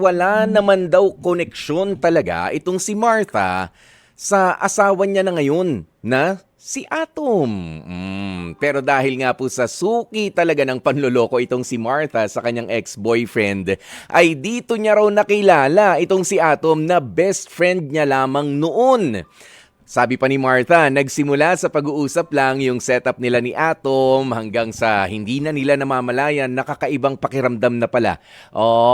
Wala naman daw koneksyon talaga itong si Martha sa asawa niya na ngayon na si Atom. Pero dahil nga po sa suki talaga ng panloloko itong si Martha sa kanyang ex-boyfriend, ay dito niya raw nakilala itong si Atom na best friend niya lamang noon. Sabi pa ni Martha, nagsimula sa pag-uusap lang yung setup nila ni Atom hanggang sa hindi na nila namamalayan nakakaibang pakiramdam na pala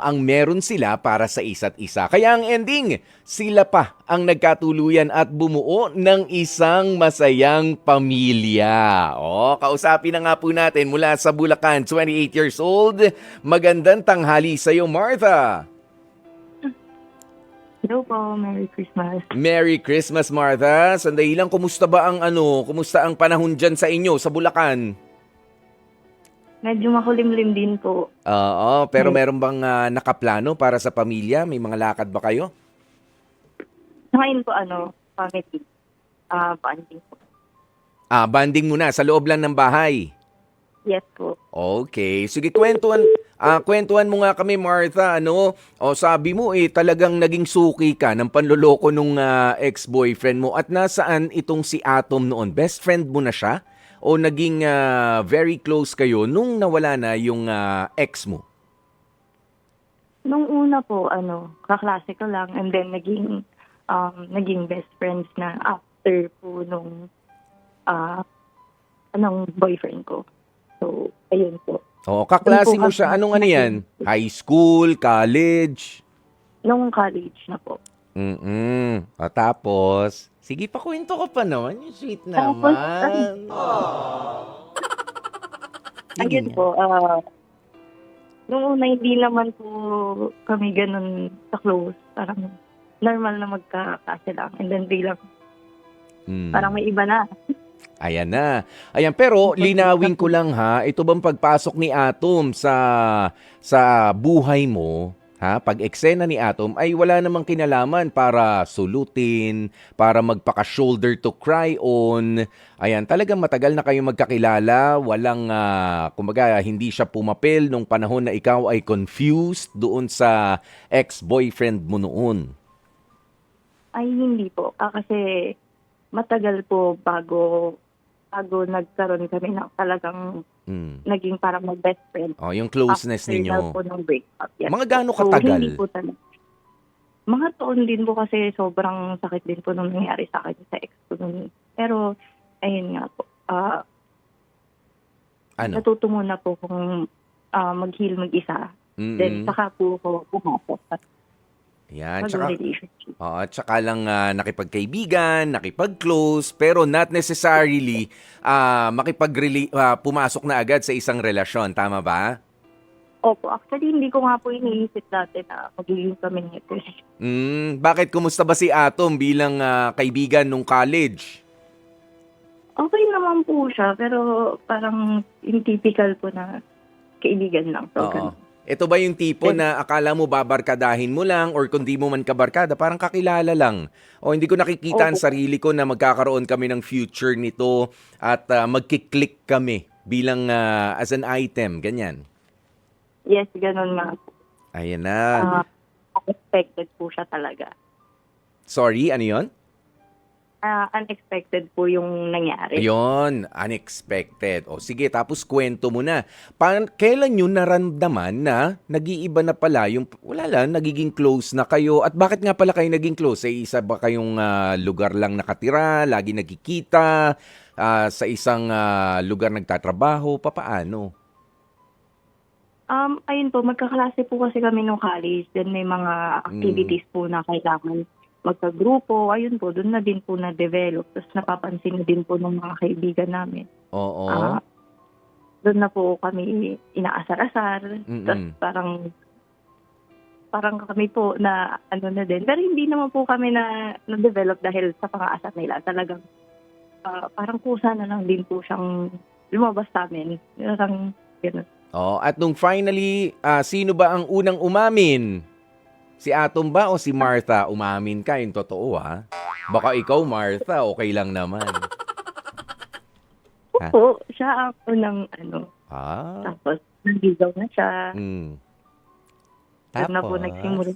ang meron sila para sa isa't isa. Kaya ang ending, sila pa ang nagkatuluyan at bumuo ng isang masayang pamilya. Kausapin na nga po natin mula sa Bulacan, 28 years old. Magandang tanghali sa iyo, Martha. Hello po, Merry Christmas. Merry Christmas, Martha. Sandali lang, kumusta ba ang kumusta ang panahon dyan sa inyo, sa Bulacan? Medyo makulimlim din po. Oo, pero meron bang nakaplano para sa pamilya? May mga lakad ba kayo? Ngayon po, family. Bonding po. Banding muna, sa loob lang ng bahay. Yes po. Okay, sige, kwentuhan mo nga kami, Martha, sabi mo talagang naging suki ka ng panloloko nung ex-boyfriend mo at nasaan itong si Atom noon? Best friend mo na siya? O naging very close kayo nung nawala na yung ex mo? Nung una po, kaklase ko lang and then naging best friends na after po nung boyfriend ko. So, ayun po. Kaklase mo siya. Anong yan? High school, college? Nung college na po. Tapos, sige pa, kwento ko pa naman. Yung sweet Tapos, naman. ayun po, nung una hindi naman po kami ganun ka-close. Parang normal na magkakasya lang. And then biglang, parang may iba na. Ayan na. Ayan, pero linawin ko lang ha, ito bang pagpasok ni Atom sa buhay mo, pag eksena ni Atom ay wala namang kinalaman para sulutin, para magpaka-shoulder to cry on. Ayan, talagang matagal na kayong magkakilala, walang kumbaga hindi siya pumapel nung panahon na ikaw ay confused doon sa ex-boyfriend mo noon. Ay, hindi po. Kasi matagal po bago nagkaroon kami ng talagang naging parang mag-best friend. Yung closeness After ninyo. po ng breakup. Yes. Mga gaano katagal? Hindi po talaga. Mga taon din po kasi sobrang sakit din po nung nangyari sa akin sa ex ko nun. Pero, ayun nga po. Natuto muna po kung mag-heal mag-isa. Then, saka po ako pumasok at yan, mag-relationship. at saka lang nakipagkaibigan, nakipag-close, pero not necessarily pumasok na agad sa isang relasyon. Tama ba? Opo, actually hindi ko nga po iniisip dati na magiging kami nito. Bakit? Kumusta ba si Atom bilang kaibigan nung college? Okay naman po siya, pero parang yung typical po na kaibigan lang. So, ganun. Ito ba yung tipo na akala mo babarkadahin mo lang or kung di mo man kabarkada, parang kakilala lang? O hindi ko nakikita ang sarili ko na magkakaroon kami ng future nito at magkiklik kami bilang as an item, ganyan? Yes, ganun nga po. Ayan na. Unexpected po siya talaga. Sorry, ano yun? Unexpected po yung nangyari. Ayun, unexpected. O sige, tapos kwento mo na. Kailan nyo naramdaman na nag-iiba na pala yung, wala lang, nagiging close na kayo? At bakit nga pala kayo naging close? Sa isa ba kayong lugar lang nakatira, lagi nagkikita, sa isang lugar nagtatrabaho, papaano? Ayun po, magkaklase po kasi kami nung college. Then may mga activities po na kailangan magkagrupo. Ayun po, doon na din po na-develop. Tapos napapansin na din po ng mga kaibigan namin. Oo. Doon na po kami inaasar-asar. Tapos parang kami po na na din. Pero hindi naman po kami na-develop dahil sa pang-aasar nila. Talagang parang kusa na lang din po siyang lumabas sa amin. Parang gano'n. At nung finally, sino ba ang unang umamin? Si Atom ba o si Martha? Umamin ka, yung totoo ha? Baka ikaw, Martha, okay lang naman. Oo, siya ang unang Ah. Tapos, naligaw na siya. Doon na po Tapos? nagsimula.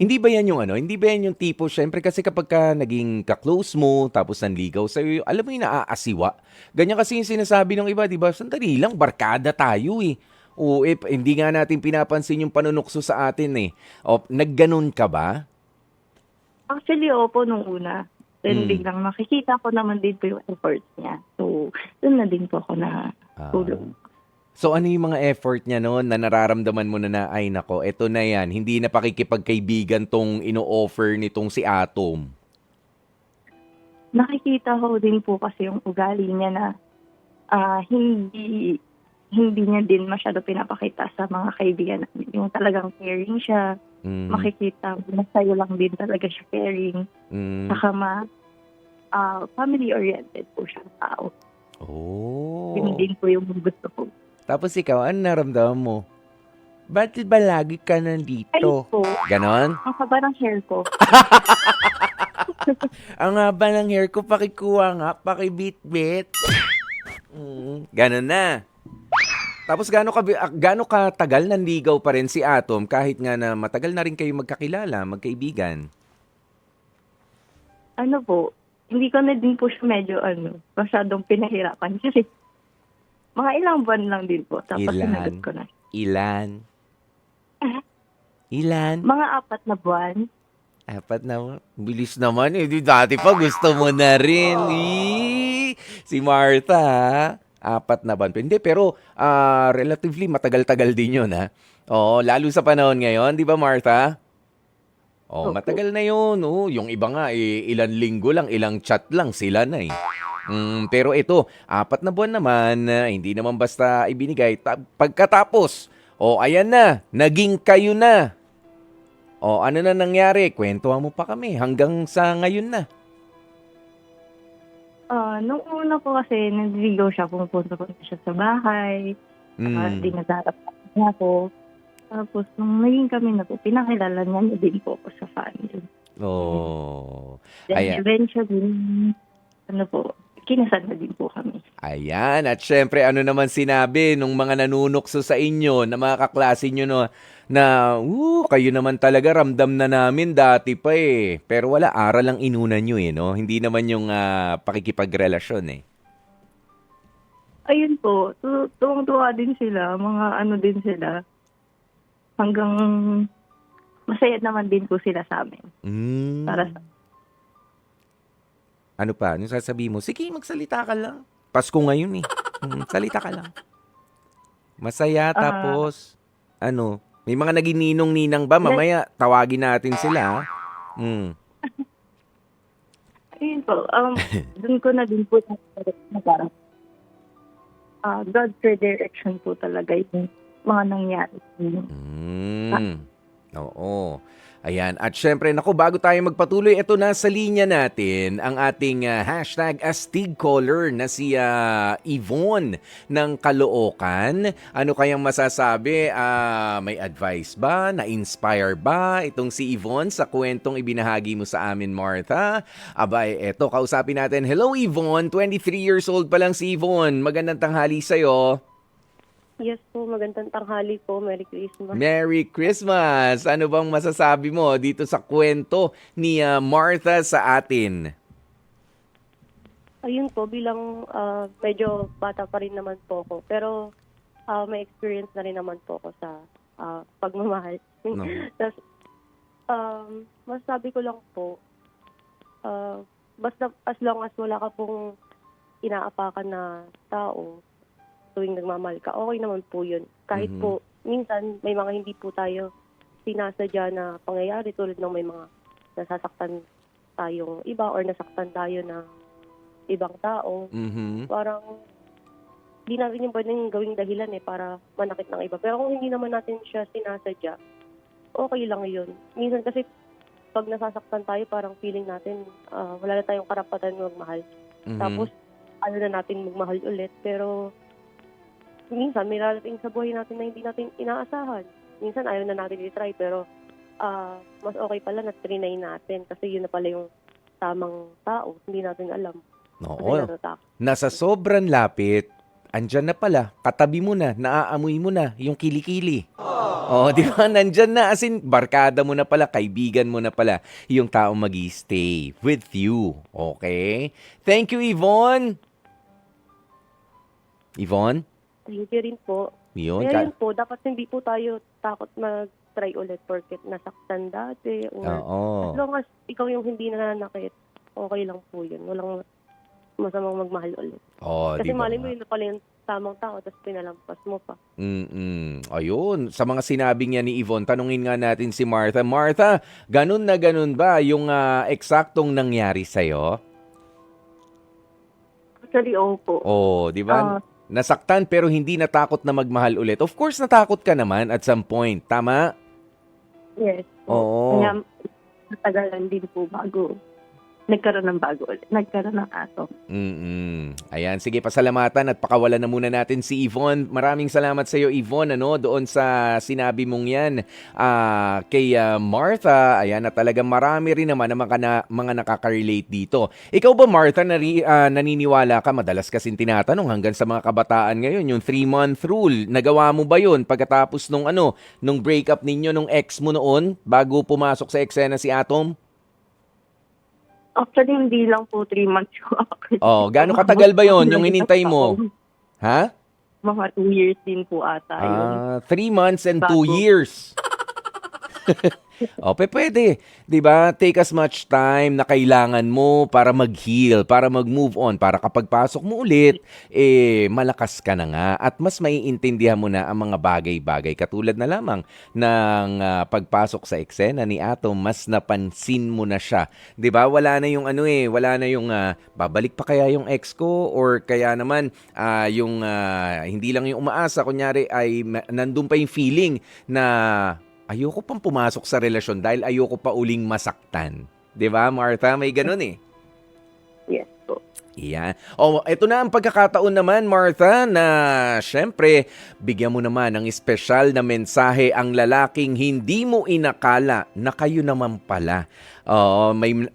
Hindi ba yan yung ano? Hindi ba yan yung tipo, syempre kasi kapag ka naging ka-close mo, tapos nanligaw sa'yo, alam mo yung naaasiwa? Ganyan kasi yung sinasabi ng iba, di ba? Sandali lang, barkada tayo eh. O hindi nga natin pinapansin yung panunukso sa atin eh. O, nagganon ka ba? Actually, opo, nung una. Then Mm. biglang makikita ko naman din po yung efforts niya. So, doon na din po ako na tulong. So ano yung mga effort niya noon na nararamdaman mo na ay nako, eto na yan, hindi na pakikipagkaibigan tong ino-offer nitong si Atom. Nakikita ko din po kasi yung ugali niya na hindi niya din masyado pinapakita sa mga kaibigan namin. Yung talagang caring siya. Mm, Makikita mo na sa'yo lang din talaga siya caring. mm. Saka family-oriented po siya tao. Yun Oh. din po yung gusto ko. Tapos ikaw, ano naramdaman mo? Bakit ba lagi ka Ay nandito? po, Ganon? ang haba ng hair ko. Ang haba ng hair ko, pakikuha nga, pakibit-bit. Ganon na. Tapos gaano ka tagal nanligaw pa rin si Atom kahit nga na matagal na rin kayo magkakilala, magkaibigan? Ano po, hindi ko na din po siya medyo masyadong pinahirapan kasi mga ilang buwan lang din po. Tapos Ilan? sinagot ko na. Ilan? Ilan? Mga 4 na buwan. 4 na. Bilis naman eh. Di dati pa gusto mo na rin. Si Martha, ha? 4 na ba? Hindi, pero relatively matagal-tagal din yun, ha? Oo, lalo sa panahon ngayon, di ba Martha? Oh, Opo. matagal na yun. Oh, yung iba nga, ilang linggo lang, ilang chat lang sila na eh. Pero ito, 4 na buwan naman, hindi naman basta ibinigay. Pagkatapos, ayan na, naging kayo na. Ano na nangyari? Kwentuhan mo pa kami hanggang sa ngayon na. Nung una po kasi, nandiligaw siya, pumupunta-punta siya sa bahay. Dinadarapan niya ako. Tapos, nung naging kami na po, pinakilala niya na din po ako sa family. Oh. Then, Ayan. eventually, kinasal na din po kami. Ayan. At syempre, ano naman sinabi nung mga nanunukso sa inyo, na mga kaklase nyo no, na, kayo naman talaga, ramdam na namin dati pa eh. Pero wala, aral ang inuna nyo eh, no? Hindi naman yung pakikipagrelasyon eh. Ayun po, tuwang-tuwa din sila, mga din sila. Hanggang masaya naman din po sila sa amin. Para sa Ano pa? Ano sasabihin mo? Sige, magsalita ka lang. Pasko ngayon eh. Salita ka lang. Masaya tapos, may mga naging ninong-ninang ba? Mamaya, tawagin natin sila. ayun po, dun ko na din po na parang God's redirection po talaga yung mga nangyari. Oo. Ayan. At syempre, naku, bago tayo magpatuloy, ito na sa linya natin ang ating hashtag #astigcaller na si Yvonne ng Caloocan. Ano kayang masasabi? May advice ba? Na-inspire ba itong si Yvonne sa kwentong ibinahagi mo sa amin, Martha? Abay, eto, kausapin natin. Hello, Yvonne. 23 years old pa lang si Yvonne. Magandang tanghali sa'yo. Yes po, magandang tanghali po. Merry Christmas. Merry Christmas! Ano bang masasabi mo dito sa kwento ni Martha sa atin? Ayun po, bilang medyo bata pa rin naman po ako. Pero may experience na rin naman po ako sa pagmamahal. No. Tapos, masasabi ko lang po, basta as long as wala ka pong inaapakan na tao, tuwing nagmamahal ka, okay naman po yun. Kahit po, minsan may mga hindi po tayo sinasadya na pangyayari tulad ng may mga nasasaktan tayong iba or nasaktan tayo ng ibang tao. Parang di natin yung pwedeng gawing dahilan para manakit ng iba. Pero kung hindi naman natin siya sinasadya, okay lang yun. Minsan kasi pag nasasaktan tayo, parang feeling natin wala na tayong karapatan magmahal. Tapos, ano na natin magmahal ulit. Pero minsan may lalating sa buhay natin na hindi natin inaasahan. Minsan ayaw na natin i-try pero mas okay pala na trinay natin kasi yun na pala yung tamang tao. Hindi natin alam. Oo. Nasa sobrang lapit, andyan na pala, katabi mo na, naaamoy mo na yung kilikili. Oh, di ba? Nandyan na. As in, barkada mo na pala, kaibigan mo na pala yung taong mag-stay with you. Okay? Thank you, Yvonne. Yvonne? Thank you rin po. Yun. Kaya yun po, dapat hindi po tayo takot mag-try ulit porket nasaktan dati or Oo. as long as ikaw yung hindi nananakit, okay lang po yun. Walang masamang magmahal ulit. Oh, Kasi di ba mali mo nga? yun na pala yung tamang tao tapos pinalampas mo pa. Ayun, sa mga sinabi niya ni Yvonne, tanungin nga natin si Martha. Martha, ganun na ganun ba yung eksaktong nangyari sa'yo? Actually, opo. Oh, di ba? Nasaktan pero hindi natakot na magmahal ulit. Of course, natakot ka naman at some point. Tama? Yes po. Oo. Kaya natagalan din po bago nagkaroon ng bago ulit. Nagkaroon ng aso. Ayan, sige, pasalamatan at pakawalan na muna natin si Yvonne. Maraming salamat sa iyo, Yvonne, doon sa sinabi mong yan kay Martha. Ayan, na talagang marami rin naman ang mga nakaka-relate dito. Ikaw ba, Martha, naniniwala ka? Madalas kasing tinatanong hanggang sa mga kabataan ngayon, yung 3-month rule. Nagawa mo ba yun pagkatapos nung breakup ninyo, nung ex mo noon, bago pumasok sa eksena si Atom? Actually, hindi lang po 3 months ko. Oh, gaano katagal ba yon yung hinintay mo? Ha? Mga 2 years din po ata yun. 3 months and 2 Bago. years. Pwede. 'Di ba? Take as much time na kailangan mo para mag-heal, para mag-move on, para kapag pasok mo ulit, malakas ka na nga at mas maiintindihan mo na ang mga bagay-bagay katulad na lamang ng pagpasok sa eksena ni Atom, mas napansin mo na siya. 'Di ba? Wala na yung wala na yung babalik pa kaya yung ex ko or kaya naman yung hindi lang yung umaasa kunyari ay nandun pa yung feeling na ayoko pang pumasok sa relasyon dahil ayoko pa uling masaktan. 'Di ba, Martha? May ganun eh. Yes po. Yan. Ito na ang pagkakataon naman, Martha, na syempre, bigyan mo naman ng espesyal na mensahe ang lalaking hindi mo inakala na kayo naman pala.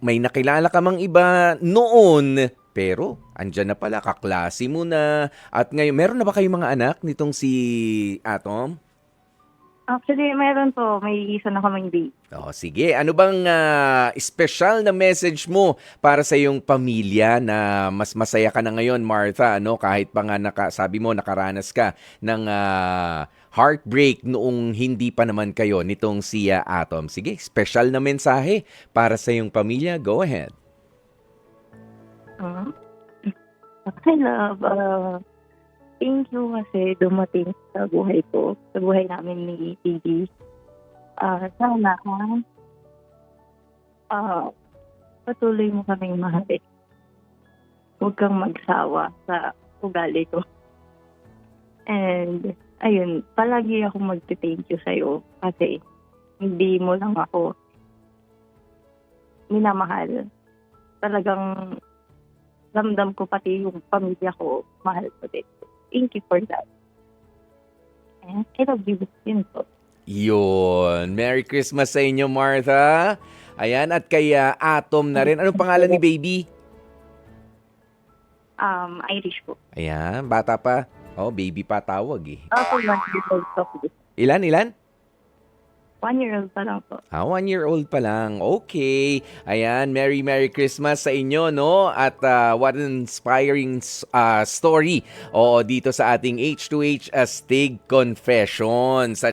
May nakilala ka mang iba noon, pero andyan na pala, kaklase mo na. At ngayon, meron na ba kayong mga anak nitong si Atom? Actually, meron po. May isa na kaming date. Sige. Ano bang special na message mo para sa iyong pamilya na mas masaya ka na ngayon, Martha, kahit pa nga sabi mo nakaranas ka ng heartbreak noong hindi pa naman kayo nitong si Atom. Sige, special na mensahe para sa iyong pamilya. Go ahead. Okay, love. Thank you kasi dumating sa buhay ko, sa buhay namin ni Piggy. Sana patuloy mo kaming mahalin. Huwag kang magsawa sa ugali ko. And, ayun, palagi ako magte-thank you sa'yo kasi hindi mo lang ako minamahal. Talagang ramdam ko pati yung pamilya ko, mahal ko din. Thank you for that. And I love you. Yun po. Yun. Merry Christmas sa inyo, Martha. Ayan, at kay Atom na rin. Anong pangalan ni baby? Irish po. Ayan, bata pa. Baby pa tawag eh. Ako, 1 year old po. Ilan? 1 year old pa lang po. 1 year old pa lang. Okay. Ayan, Merry Christmas sa inyo, At what an inspiring story. Dito sa ating H2H Astig Confessions.